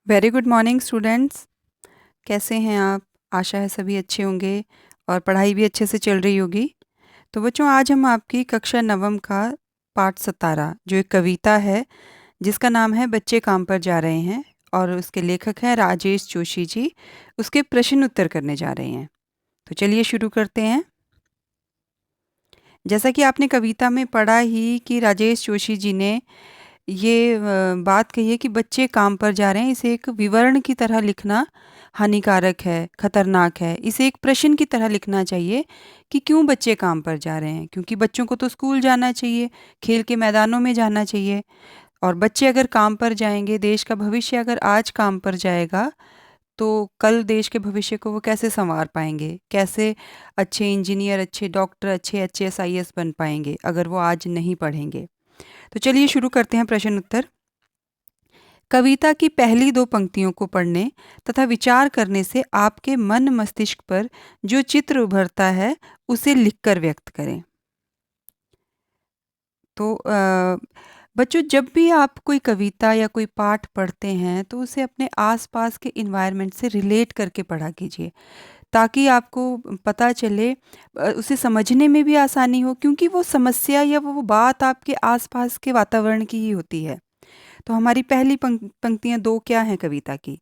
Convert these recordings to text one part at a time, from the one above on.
Very good morning students. कैसे हैं आप? आशा है सभी अच्छे होंगे और पढ़ाई भी अच्छे से चल रही होगी। तो बच्चों, आज हम आपकी कक्षा नवम का पाठ 17 जो एक कविता है जिसका नाम है बच्चे काम पर जा रहे हैं और उसके लेखक हैं राजेश जोशी जी, उसके प्रश्न उत्तर करने जा रहे हैं। तो चलिए शुरू करते हैं। जैसा कि आपने कविता में पढ़ा ही कि राजेश जोशी जी ने ये बात कही है कि बच्चे काम पर जा रहे हैं, इसे एक विवरण की तरह लिखना हानिकारक है, खतरनाक है। इसे एक प्रश्न की तरह लिखना चाहिए कि क्यों बच्चे काम पर जा रहे हैं, क्योंकि बच्चों को तो स्कूल जाना चाहिए, खेल के मैदानों में जाना चाहिए। और बच्चे अगर काम पर जाएंगे, देश का भविष्य अगर आज काम पर जाएगा, तो कल देश के भविष्य को वो कैसे संवार पाएंगे, कैसे अच्छे इंजीनियर, अच्छे डॉक्टर, अच्छे HSIS बन पाएंगे अगर वो आज नहीं पढ़ेंगे। तो चलिए शुरू करते हैं प्रश्न उत्तर। कविता की पहली दो पंक्तियों को पढ़ने तथा विचार करने से आपके मन मस्तिष्क पर जो चित्र उभरता है उसे लिखकर व्यक्त करें। तो बच्चों, जब भी आप कोई कविता या कोई पाठ पढ़ते हैं तो उसे अपने आसपास के इन्वायरमेंट से रिलेट करके पढ़ा कीजिए, ताकि आपको पता चले, उसे समझने में भी आसानी हो, क्योंकि वो समस्या या वो बात आपके आसपास के वातावरण की ही होती है। तो हमारी पहली पंक्तियाँ 2 क्या हैं कविता की?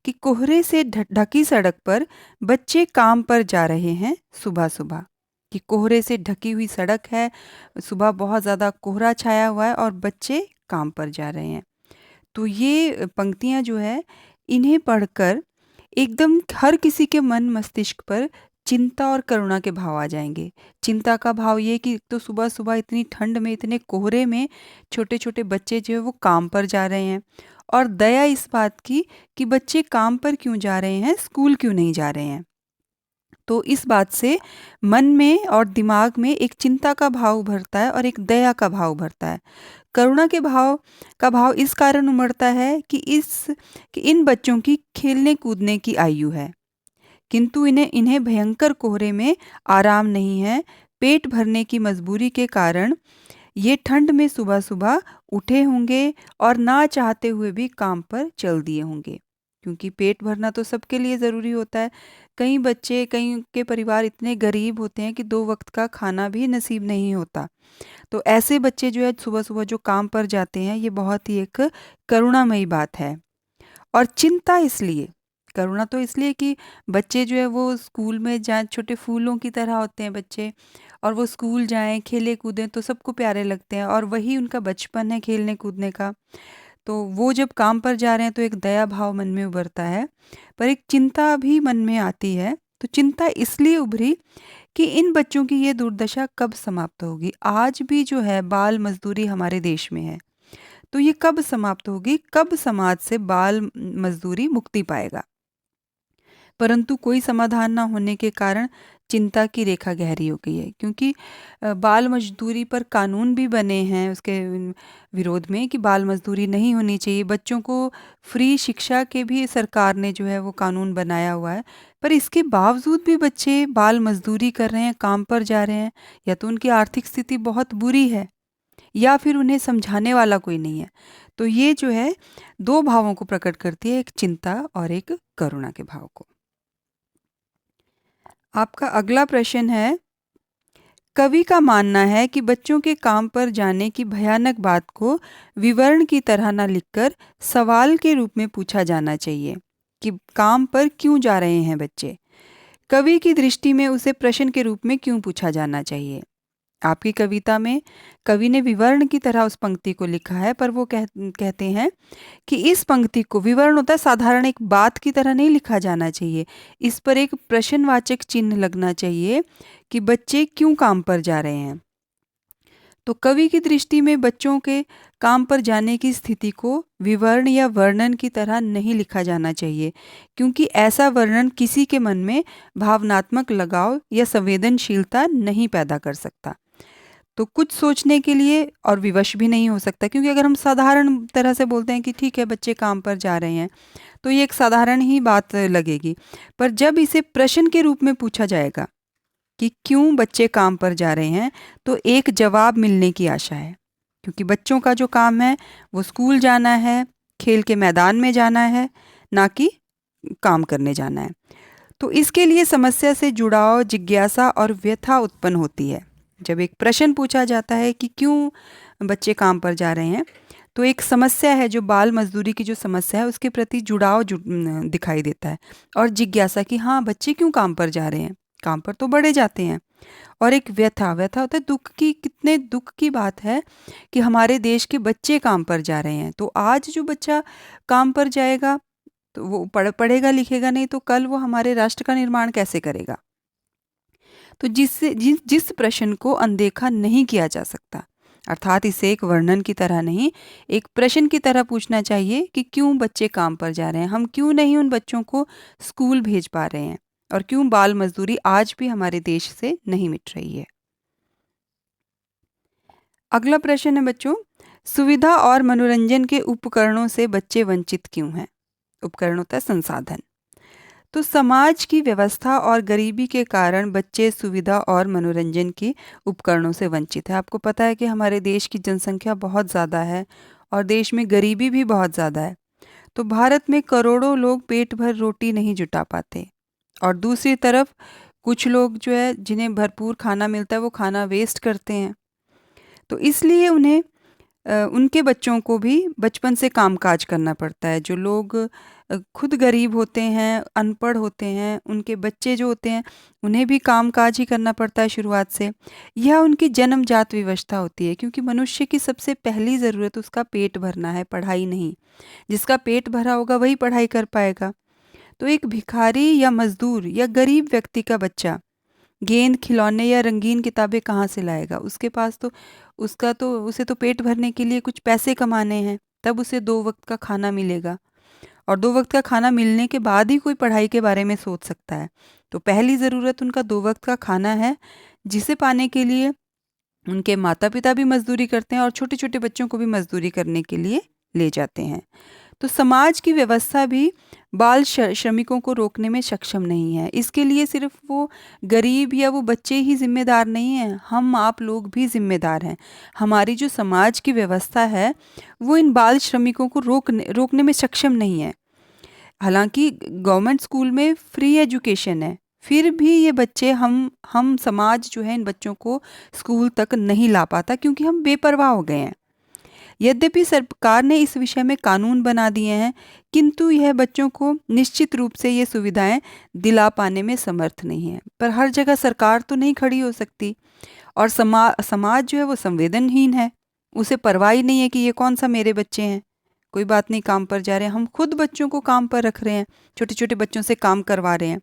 कि कोहरे से ढकी सड़क पर बच्चे काम पर जा रहे हैं सुबह-सुबह। कि कोहरे से ढकी हुई सड़क है, सुबह बहुत ज़्यादा कोहरा छाया हुआ है और बच्चे काम पर जा रहे हैं। तो ये पंक्तियाँ जो है, इन्हें पढ़कर एकदम हर किसी के मन मस्तिष्क पर चिंता और करुणा के भाव आ जाएँगे। चिंता का भाव ये कि एक तो सुबह-सुबह इतनी ठंड में, इतने कोहरे में छोटे-छोटे बच्चे जो है वो काम पर जा रहे हैं। और दया इस बात की कि बच्चे काम पर क्यों जा रहे हैं, स्कूल क्यों नहीं जा रहे हैं। तो इस बात से मन में और दिमाग में एक चिंता का भाव उभरता है और एक दया का भाव उभरता है। करुणा के भाव का भाव इस कारण उमड़ता है कि इन बच्चों की खेलने कूदने की आयु है, किंतु इन्हें इन्हें भयंकर कोहरे में आराम नहीं है। पेट भरने की मजबूरी के कारण ये ठंड में सुबह-सुबह उठे होंगे और ना चाहते हुए भी काम पर चल दिए होंगे, क्योंकि पेट भरना तो सबके लिए ज़रूरी होता है। कई बच्चे, कई के परिवार इतने गरीब होते हैं कि 2 वक़्त का खाना भी नसीब नहीं होता। तो ऐसे बच्चे जो है सुबह-सुबह जो काम पर जाते हैं, ये बहुत ही एक करुणामयी बात है। और चिंता इसलिए, करुणा तो इसलिए कि बच्चे जो है वो स्कूल में जाएँ, छोटे फूलों की तरह होते हैं बच्चे, और वो स्कूल जाएँ, खेले-कूदें तो सबको प्यारे लगते हैं और वही उनका बचपन है खेलने-कूदने का। तो वो जब काम पर जा रहे हैं तो एक दया भाव मन में उभरता है, पर एक चिंता भी मन में आती है। तो चिंता इसलिए उभरी कि इन बच्चों की ये दुर्दशा कब समाप्त होगी? आज भी जो है बाल मज़दूरी हमारे देश में है। तो ये कब समाप्त होगी? कब समाज से बाल मज़दूरी मुक्ति पाएगा? परंतु कोई समाधान ना होने के कारण चिंता की रेखा गहरी हो गई है, क्योंकि बाल मज़दूरी पर कानून भी बने हैं उसके विरोध में कि बाल मज़दूरी नहीं होनी चाहिए। बच्चों को फ्री शिक्षा के भी सरकार ने जो है वो कानून बनाया हुआ है। पर इसके बावजूद भी बच्चे बाल मज़दूरी कर रहे हैं, काम पर जा रहे हैं। या तो उनकी आर्थिक स्थिति बहुत बुरी है, या फिर उन्हें समझाने वाला कोई नहीं है। तो ये जो है 2 भावों को प्रकट करती है, एक चिंता और एक करुणा के भाव को। आपका अगला प्रश्न है, कवि का मानना है कि बच्चों के काम पर जाने की भयानक बात को विवरण की तरह न लिखकर सवाल के रूप में पूछा जाना चाहिए कि काम पर क्यों जा रहे हैं बच्चे। कवि की दृष्टि में उसे प्रश्न के रूप में क्यों पूछा जाना चाहिए। आपकी कविता में कवि ने विवरण की तरह उस पंक्ति को लिखा है, पर वो कहते हैं कि इस पंक्ति को, विवरण होता है साधारण एक बात की तरह नहीं लिखा जाना चाहिए। इस पर एक प्रश्नवाचक चिन्ह लगना चाहिए कि बच्चे क्यों काम पर जा रहे हैं। तो कवि की दृष्टि में बच्चों के काम पर जाने की स्थिति को विवरण या वर्णन की तरह नहीं लिखा जाना चाहिए, क्योंकि ऐसा वर्णन किसी के मन में भावनात्मक लगाव या संवेदनशीलता नहीं पैदा कर सकता। तो कुछ सोचने के लिए और विवश भी नहीं हो सकता, क्योंकि अगर हम साधारण तरह से बोलते हैं कि ठीक है बच्चे काम पर जा रहे हैं, तो ये एक साधारण ही बात लगेगी। पर जब इसे प्रश्न के रूप में पूछा जाएगा कि क्यों बच्चे काम पर जा रहे हैं, तो एक जवाब मिलने की आशा है, क्योंकि बच्चों का जो काम है वो स्कूल जाना है, खेल के मैदान में जाना है, ना कि काम करने जाना है। तो इसके लिए समस्या से जुड़ाव, जिज्ञासा और व्यथा उत्पन्न होती है। जब एक प्रश्न पूछा जाता है कि क्यों बच्चे काम पर जा रहे हैं, तो एक समस्या है जो बाल मजदूरी की जो समस्या है उसके प्रति जुड़ाव दिखाई देता है, और जिज्ञासा कि हाँ, बच्चे क्यों काम पर जा रहे हैं, काम पर तो बड़े जाते हैं। और एक व्यथा, व्यथा होता है दुख की, कितने दुख की बात है कि हमारे देश के बच्चे काम पर जा रहे हैं। तो आज जो बच्चा काम पर जाएगा तो वो पढ़ेगा लिखेगा नहीं, तो कल वो हमारे राष्ट्र का निर्माण कैसे करेगा। तो जिस प्रश्न को अनदेखा नहीं किया जा सकता, अर्थात इसे एक वर्णन की तरह नहीं, एक प्रश्न की तरह पूछना चाहिए कि क्यों बच्चे काम पर जा रहे हैं, हम क्यों नहीं उन बच्चों को स्कूल भेज पा रहे हैं, और क्यों बाल मजदूरी आज भी हमारे देश से नहीं मिट रही है। अगला प्रश्न है बच्चों, सुविधा और मनोरंजन के उपकरणों से बच्चे वंचित क्यों हैं। उपकरण होता है संसाधन। तो समाज की व्यवस्था और गरीबी के कारण बच्चे सुविधा और मनोरंजन के उपकरणों से वंचित है। आपको पता है कि हमारे देश की जनसंख्या बहुत ज़्यादा है और देश में गरीबी भी बहुत ज़्यादा है। तो भारत में करोड़ों लोग पेट भर रोटी नहीं जुटा पाते, और दूसरी तरफ कुछ लोग जो है जिन्हें भरपूर खाना मिलता है वो खाना वेस्ट करते हैं। तो इसलिए उन्हें उनके बच्चों को भी बचपन से कामकाज करना पड़ता है। जो लोग खुद गरीब होते हैं, अनपढ़ होते हैं, उनके बच्चे जो होते हैं उन्हें भी कामकाज ही करना पड़ता है शुरुआत से। यह उनकी जन्मजात विवशता होती है, क्योंकि मनुष्य की सबसे पहली ज़रूरत उसका पेट भरना है, पढ़ाई नहीं। जिसका पेट भरा होगा वही पढ़ाई कर पाएगा। तो एक भिखारी या मजदूर या गरीब व्यक्ति का बच्चा गेंद, खिलौने या रंगीन किताबें कहाँ से लाएगा। उसके पास तो उसे तो पेट भरने के लिए कुछ पैसे कमाने हैं, तब उसे 2 वक़्त का खाना मिलेगा, और 2 वक़्त का खाना मिलने के बाद ही कोई पढ़ाई के बारे में सोच सकता है। तो पहली ज़रूरत उनका 2 वक़्त का खाना है, जिसे पाने के लिए उनके माता-पिता भी मज़दूरी करते हैं और छोटे-छोटे बच्चों को भी मज़दूरी करने के लिए ले जाते हैं। तो समाज की व्यवस्था भी बाल श्रमिकों को रोकने में सक्षम नहीं है। इसके लिए सिर्फ वो गरीब या वो बच्चे ही ज़िम्मेदार नहीं हैं, हम आप लोग भी ज़िम्मेदार हैं। हमारी जो समाज की व्यवस्था है, वो इन बाल श्रमिकों को रोकने में सक्षम नहीं है। हालाँकि गवर्नमेंट स्कूल में फ्री एजुकेशन है, फिर भी ये बच्चे हम समाज जो है इन बच्चों को स्कूल तक नहीं ला पाता, क्योंकि हम बेपरवाह हो गए हैं। यद्यपि सरकार ने इस विषय में कानून बना दिए हैं, किंतु यह बच्चों को निश्चित रूप से ये सुविधाएं दिला पाने में समर्थ नहीं है। पर हर जगह सरकार तो नहीं खड़ी हो सकती, और समाज जो है वो संवेदनहीन है। उसे परवाह ही नहीं है कि ये कौन सा मेरे बच्चे हैं, कोई बात नहीं, काम पर जा रहे हैं। हम खुद बच्चों को काम पर रख रहे हैं, छोटे छोटे बच्चों से काम करवा रहे हैं।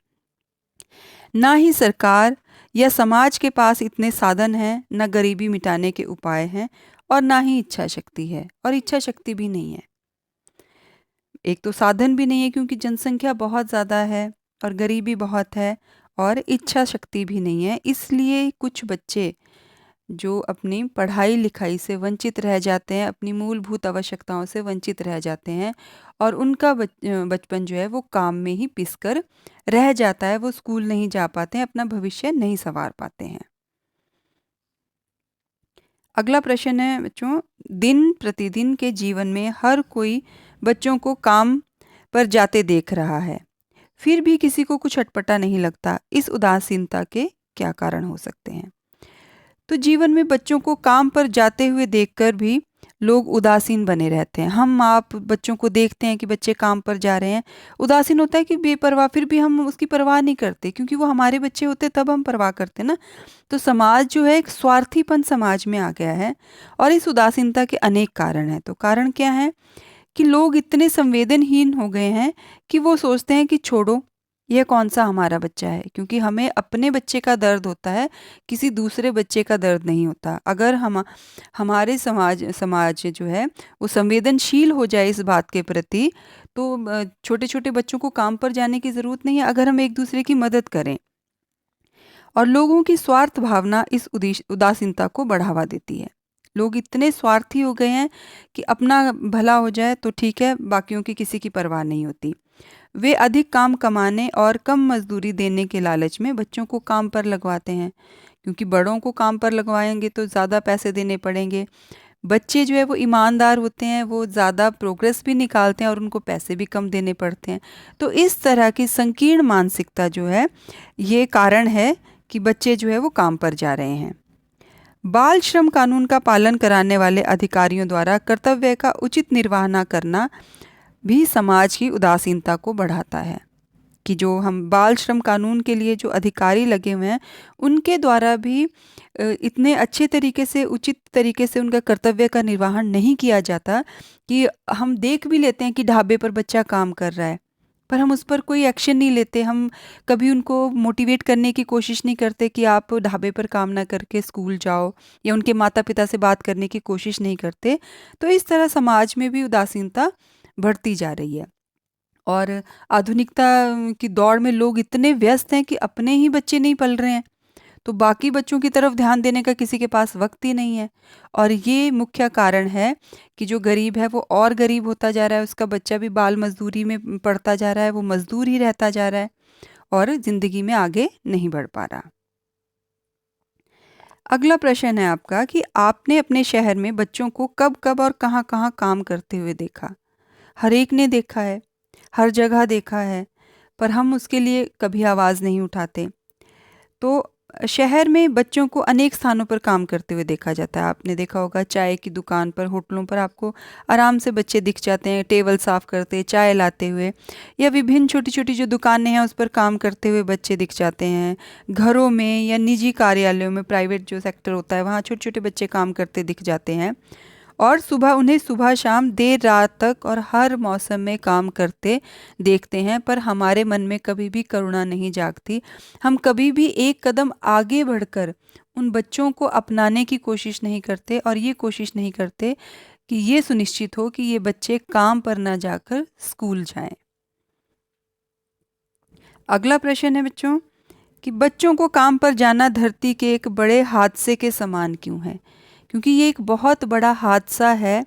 ना ही सरकार या समाज के पास इतने साधन हैं, न गरीबी मिटाने के उपाय हैं, और ना ही इच्छा शक्ति है, और इच्छा शक्ति भी नहीं है। एक तो साधन भी नहीं है क्योंकि जनसंख्या बहुत ज़्यादा है और गरीबी बहुत है, और इच्छा शक्ति भी नहीं है। इसलिए कुछ बच्चे जो अपनी पढ़ाई लिखाई से वंचित रह जाते हैं, अपनी मूलभूत आवश्यकताओं से वंचित रह जाते हैं, और उनका बचपन जो है वो काम में ही पिस कर रह जाता है। वो स्कूल नहीं जा पाते हैं, अपना भविष्य नहीं संवार पाते हैं। अगला प्रश्न है बच्चों, दिन प्रतिदिन के जीवन में हर कोई बच्चों को काम पर जाते देख रहा है, फिर भी किसी को कुछ अटपटा नहीं लगता। इस उदासीनता के क्या कारण हो सकते हैं। तो जीवन में बच्चों को काम पर जाते हुए देखकर भी लोग उदासीन बने रहते हैं। हम आप बच्चों को देखते हैं कि बच्चे काम पर जा रहे हैं, उदासीन होता है कि बेपरवाह, फिर भी हम उसकी परवाह नहीं करते, क्योंकि वो हमारे बच्चे होते तब हम परवाह करते ना। तो समाज जो है एक स्वार्थीपन समाज में आ गया है, और इस उदासीनता के अनेक कारण हैं। तो कारण क्या है कि लोग इतने संवेदनहीन हो गए हैं कि वो सोचते हैं कि छोड़ो, यह कौन सा हमारा बच्चा है, क्योंकि हमें अपने बच्चे का दर्द होता है, किसी दूसरे बच्चे का दर्द नहीं होता। अगर हमारे समाज जो है वो संवेदनशील हो जाए इस बात के प्रति, तो छोटे छोटे बच्चों को काम पर जाने की ज़रूरत नहीं है, अगर हम एक दूसरे की मदद करें। और लोगों की स्वार्थ भावना इस उदासीनता को बढ़ावा देती है। लोग इतने स्वार्थी हो गए हैं कि अपना भला हो जाए तो ठीक है, बाकियों की किसी की परवाह नहीं होती। वे अधिक काम कमाने और कम मजदूरी देने के लालच में बच्चों को काम पर लगवाते हैं, क्योंकि बड़ों को काम पर लगवाएंगे तो ज़्यादा पैसे देने पड़ेंगे। बच्चे जो है वो ईमानदार होते हैं, वो ज़्यादा प्रोग्रेस भी निकालते हैं और उनको पैसे भी कम देने पड़ते हैं। तो इस तरह की संकीर्ण मानसिकता जो है, ये कारण है कि बच्चे जो है वो काम पर जा रहे हैं। बाल श्रम कानून का पालन कराने वाले अधिकारियों द्वारा कर्तव्य का उचित निर्वाह न करना भी समाज की उदासीनता को बढ़ाता है। कि जो हम बाल श्रम कानून के लिए जो अधिकारी लगे हुए हैं, उनके द्वारा भी इतने अच्छे तरीके से, उचित तरीके से उनका कर्तव्य का निर्वहन नहीं किया जाता कि हम देख भी लेते हैं कि ढाबे पर बच्चा काम कर रहा है, पर हम उस पर कोई एक्शन नहीं लेते। हम कभी उनको मोटिवेट करने की कोशिश नहीं करते कि आप ढाबे पर काम ना करके स्कूल जाओ, या उनके माता-पिता से बात करने की कोशिश नहीं करते। तो इस तरह समाज में भी उदासीनता बढ़ती जा रही है। और आधुनिकता की दौड़ में लोग इतने व्यस्त हैं कि अपने ही बच्चे नहीं पल रहे हैं, तो बाकी बच्चों की तरफ ध्यान देने का किसी के पास वक्त ही नहीं है। और ये मुख्य कारण है कि जो गरीब है वो और गरीब होता जा रहा है, उसका बच्चा भी बाल मजदूरी में पड़ता जा रहा है, वो मजदूर ही रहता जा रहा है और ज़िंदगी में आगे नहीं बढ़ पा रहा। अगला प्रश्न है आपका कि आपने अपने शहर में बच्चों को कब-कब और कहाँ-कहाँ काम करते हुए देखा? हर एक ने देखा है, हर जगह देखा है, पर हम उसके लिए कभी आवाज़ नहीं उठाते। तो शहर में बच्चों को अनेक स्थानों पर काम करते हुए देखा जाता है। आपने देखा होगा चाय की दुकान पर, होटलों पर आपको आराम से बच्चे दिख जाते हैं, टेबल साफ़ करते, चाय लाते हुए, या विभिन्न छोटी-छोटी जो दुकानें हैं उस पर काम करते हुए बच्चे दिख जाते हैं। घरों में या निजी कार्यालयों में, प्राइवेट जो सेक्टर होता है वहाँ छोटे-छोटे बच्चे काम करते दिख जाते हैं। और उन्हें सुबह शाम देर रात तक और हर मौसम में काम करते देखते हैं, पर हमारे मन में कभी भी करुणा नहीं जागती। हम कभी भी एक कदम आगे बढ़कर उन बच्चों को अपनाने की कोशिश नहीं करते और ये कोशिश नहीं करते कि ये सुनिश्चित हो कि ये बच्चे काम पर ना जाकर स्कूल जाएं। अगला प्रश्न है बच्चों कि बच्चों को काम पर जाना धरती के एक बड़े हादसे के समान क्यों है? क्योंकि ये एक बहुत बड़ा हादसा है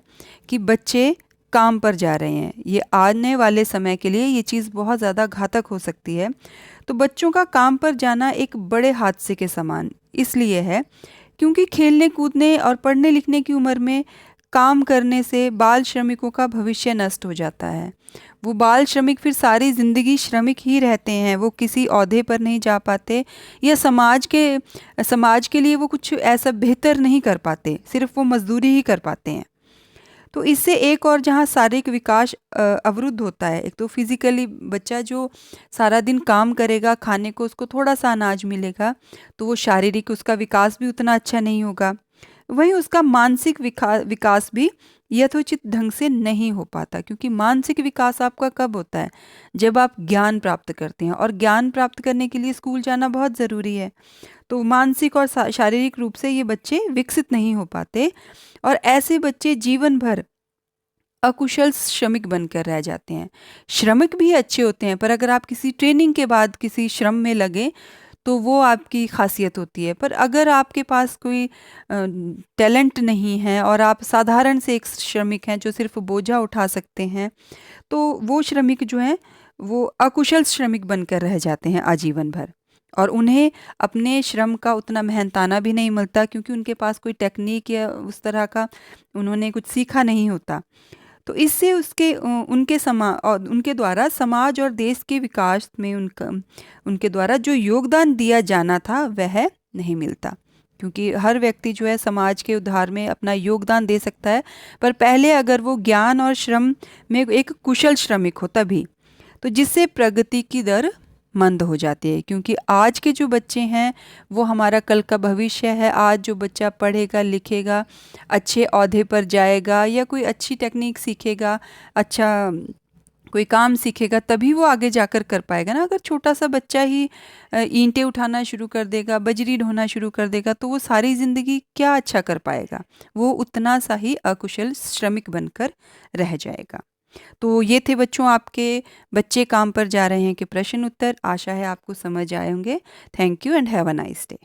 कि बच्चे काम पर जा रहे हैं। ये आने वाले समय के लिए ये चीज़ बहुत ज़्यादा घातक हो सकती है। तो बच्चों का काम पर जाना एक बड़े हादसे के समान इसलिए है क्योंकि खेलने कूदने और पढ़ने लिखने की उम्र में काम करने से बाल श्रमिकों का भविष्य नष्ट हो जाता है। वो बाल श्रमिक फिर सारी ज़िंदगी श्रमिक ही रहते हैं, वो किसी ओहदे पर नहीं जा पाते या समाज के लिए वो कुछ ऐसा बेहतर नहीं कर पाते, सिर्फ़ वो मज़दूरी ही कर पाते हैं। तो इससे एक और जहाँ शारीरिक विकास अवरुद्ध होता है। एक तो फिज़िकली बच्चा जो सारा दिन काम करेगा, खाने को उसको थोड़ा-सा अनाज मिलेगा, तो वो शारीरिक उसका विकास भी उतना अच्छा नहीं होगा। वहीं उसका मानसिक विकास भी यथोचित ढंग से नहीं हो पाता, क्योंकि मानसिक विकास आपका कब होता है? जब आप ज्ञान प्राप्त करते हैं, और ज्ञान प्राप्त करने के लिए स्कूल जाना बहुत ज़रूरी है। तो मानसिक और शारीरिक रूप से ये बच्चे विकसित नहीं हो पाते और ऐसे बच्चे जीवन भर अकुशल श्रमिक बनकर रह जाते हैं। श्रमिक भी अच्छे होते हैं, पर अगर आप किसी ट्रेनिंग के बाद किसी श्रम में लगे तो वो आपकी ख़ासियत होती है। पर अगर आपके पास कोई टैलेंट नहीं है और आप साधारण से एक श्रमिक हैं जो सिर्फ़ बोझा उठा सकते हैं, तो वो श्रमिक जो हैं वो अकुशल श्रमिक बनकर रह जाते हैं आजीवन भर। और उन्हें अपने श्रम का उतना मेहनताना भी नहीं मिलता, क्योंकि उनके पास कोई टेक्नीक या उस तरह का उन्होंने कुछ सीखा नहीं होता। तो इससे उनके द्वारा समाज और देश के विकास में उनके द्वारा जो योगदान दिया जाना था वह नहीं मिलता। क्योंकि हर व्यक्ति जो है समाज के उद्धार में अपना योगदान दे सकता है, पर पहले अगर वो ज्ञान और श्रम में एक कुशल श्रमिक हो तभी, तो जिससे प्रगति की दर मंद हो जाती है। क्योंकि आज के जो बच्चे हैं वो हमारा कल का भविष्य है। आज जो बच्चा पढ़ेगा लिखेगा, अच्छे ओहदे पर जाएगा या कोई अच्छी टेक्निक सीखेगा, अच्छा कोई काम सीखेगा, तभी वो आगे जाकर कर पाएगा ना। अगर छोटा सा बच्चा ही ईंटें उठाना शुरू कर देगा, बजरी ढोना शुरू कर देगा, तो वो सारी ज़िंदगी क्या अच्छा कर पाएगा? वो उतना सा ही अकुशल श्रमिक बनकर रह जाएगा। तो ये थे बच्चों आपके बच्चे काम पर जा रहे हैं के प्रश्न उत्तर। आशा है आपको समझ आए होंगे। Thank you and have a nice day.